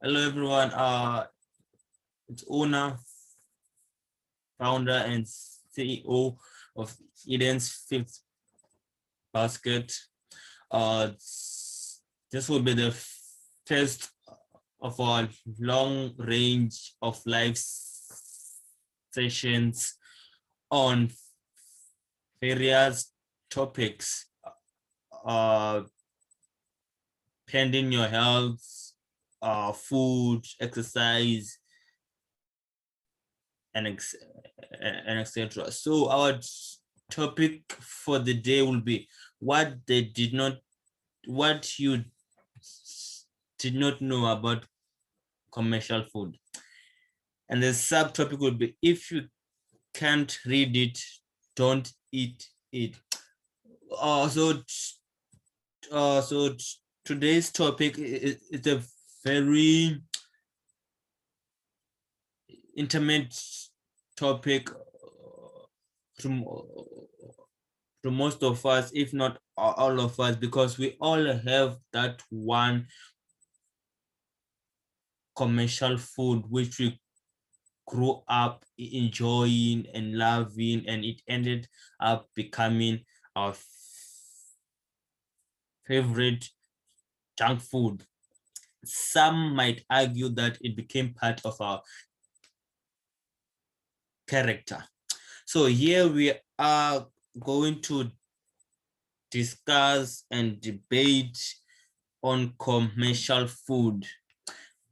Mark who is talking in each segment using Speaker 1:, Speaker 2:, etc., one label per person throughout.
Speaker 1: Hello everyone. It's Una, founder and CEO of Eden's Fifth Basket. This will be the first of our long range of live sessions on various topics, pending your health, food, exercise, and etc. So our topic for the day will be what you did not know about commercial food. And the subtopic will be, if you can't read it, don't eat it. So today's topic is a very intimate topic to most of us, if not all of us, because we all have that one commercial food which we grew up enjoying and loving, and it ended up becoming our favorite junk food. Some might argue that it became part of our character. So here we are going to discuss and debate on commercial food,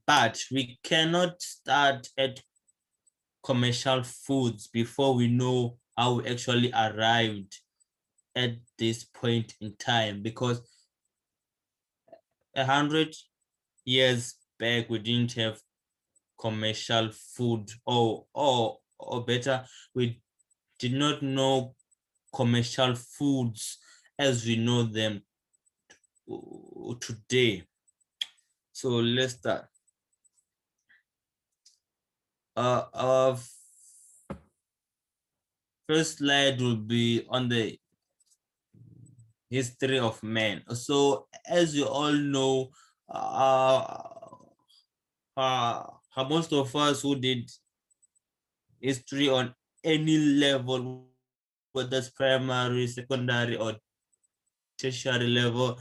Speaker 1: but we cannot start at commercial foods before we know how we actually arrived at this point in time, because 100 years back we didn't have commercial food, or better, we did not know commercial foods as we know them today. So let's start. Our first slide will be on the history of man. So as you all know, most of us who did history on any level, whether it's primary, secondary, or tertiary level,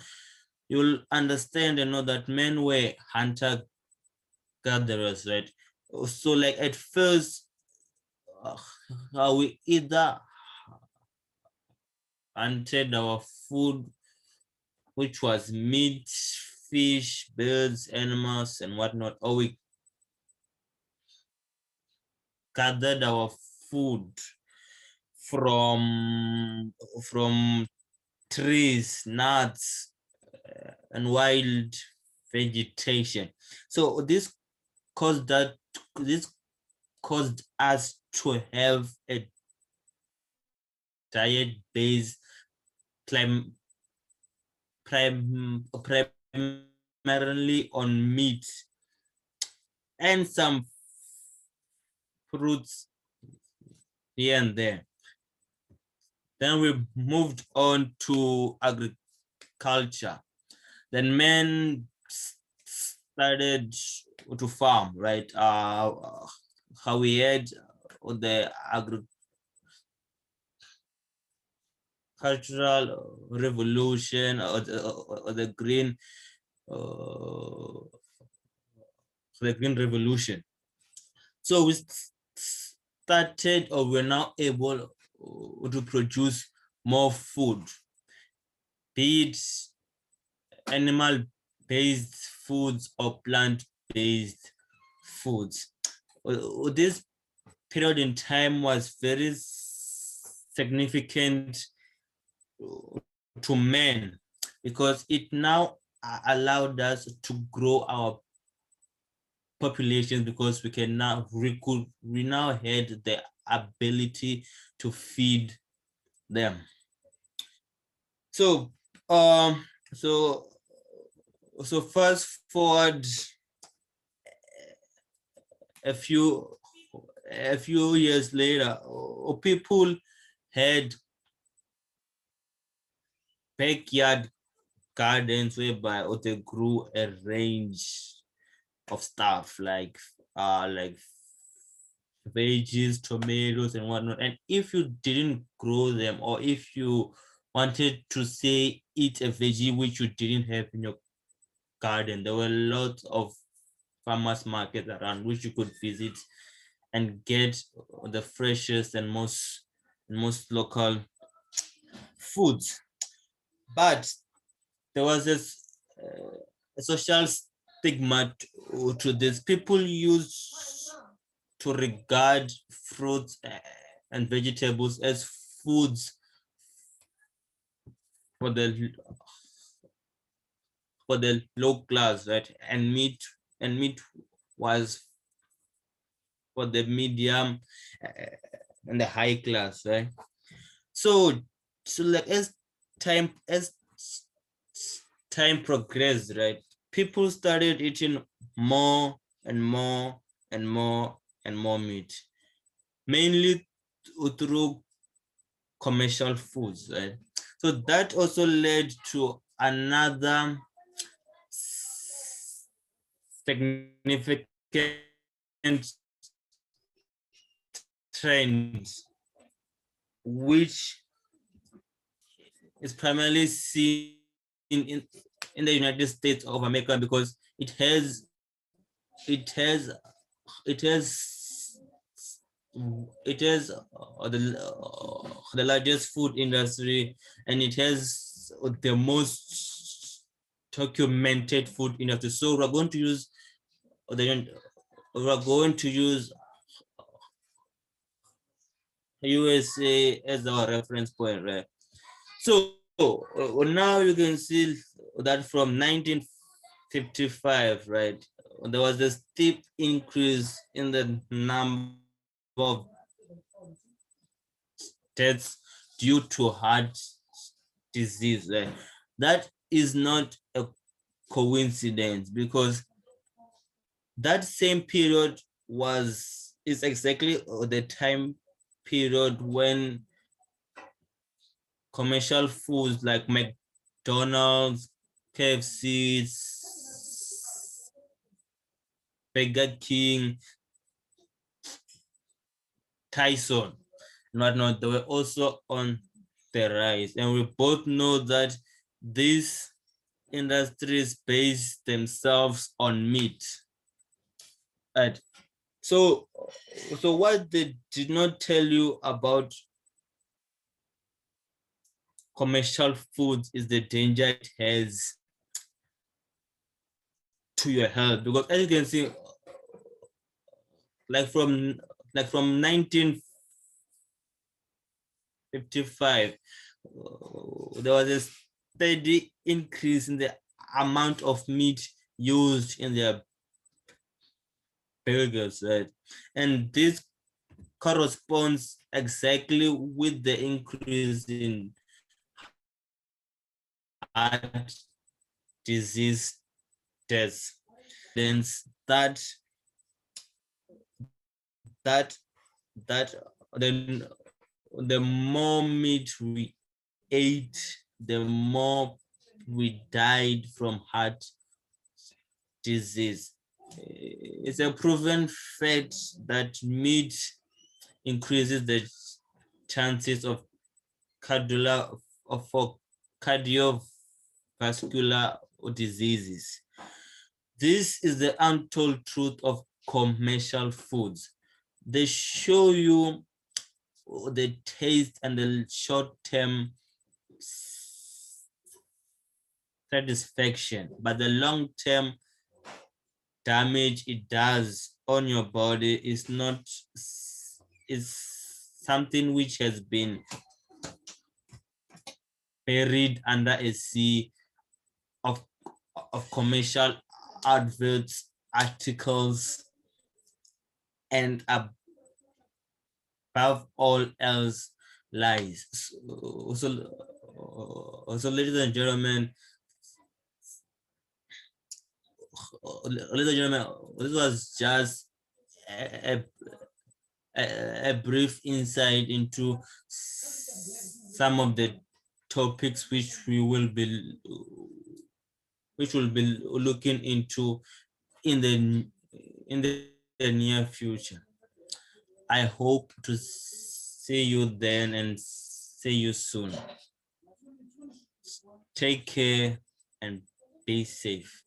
Speaker 1: you'll understand and know that men were hunter gatherers, right? So like at first, we either hunted our food, which was meat, fish, birds, animals, and whatnot, or we gathered our food from trees, nuts, and wild vegetation. So this caused us to have a diet based primarily on meat and some fruits here and there. Then we moved on to agriculture. Then men started to farm, right? How we had the agricultural revolution, or the green revolution. So we started, or we're now able to produce more food, be it animal-based foods or plant-based foods. This period in time was very significant to men, because it now allowed us to grow our populations, because we now had the ability to feed them. So so fast forward a few years later, people had backyard gardens whereby they grew a range of stuff like veggies, tomatoes, and whatnot. And if you didn't grow them, or if you wanted to say eat a veggie which you didn't have in your garden, there were lots of farmers markets around which you could visit and get the freshest and most local foods. But there was this social stigma to this. People used to regard fruits and vegetables as foods for the low class, right? And meat was for the medium and the high class, right? So like as time progressed, right, people started eating more and more and more and more meat, mainly through commercial foods, right? So that also led to another significant trend, which is primarily seen in the United States of America, because it has it has it has the largest food industry, and it has the most documented food industry. So we're going to use USA as our reference point, right? So now you can see that from 1955, right, there was a steep increase in the number of deaths due to heart disease. Right? That is not a coincidence, because that same period is exactly the time period when commercial foods like McDonald's, KFC, Burger King, Tyson, and whatnot, they were also on the rise. And we both know that these industries base themselves on meat. Right? So what they did not tell you about commercial foods is the danger it has to your health. Because as you can see, like from 1955, there was a steady increase in the amount of meat used in their burgers, right? And this corresponds exactly with the increase in heart disease deaths. Then that that then the more meat we ate, the more we died from heart disease. It's a proven fact that meat increases the chances of cardiovascular diseases. This is the untold truth of commercial foods. They show you the taste and the short-term satisfaction, but the long-term damage it does on your body is something which has been buried under a sea of commercial adverts, articles, and above all else, lies. So ladies and gentlemen, this was just a brief insight into some of the topics which will be looking into in the near future. I hope to see you then and see you soon. Take care and be safe.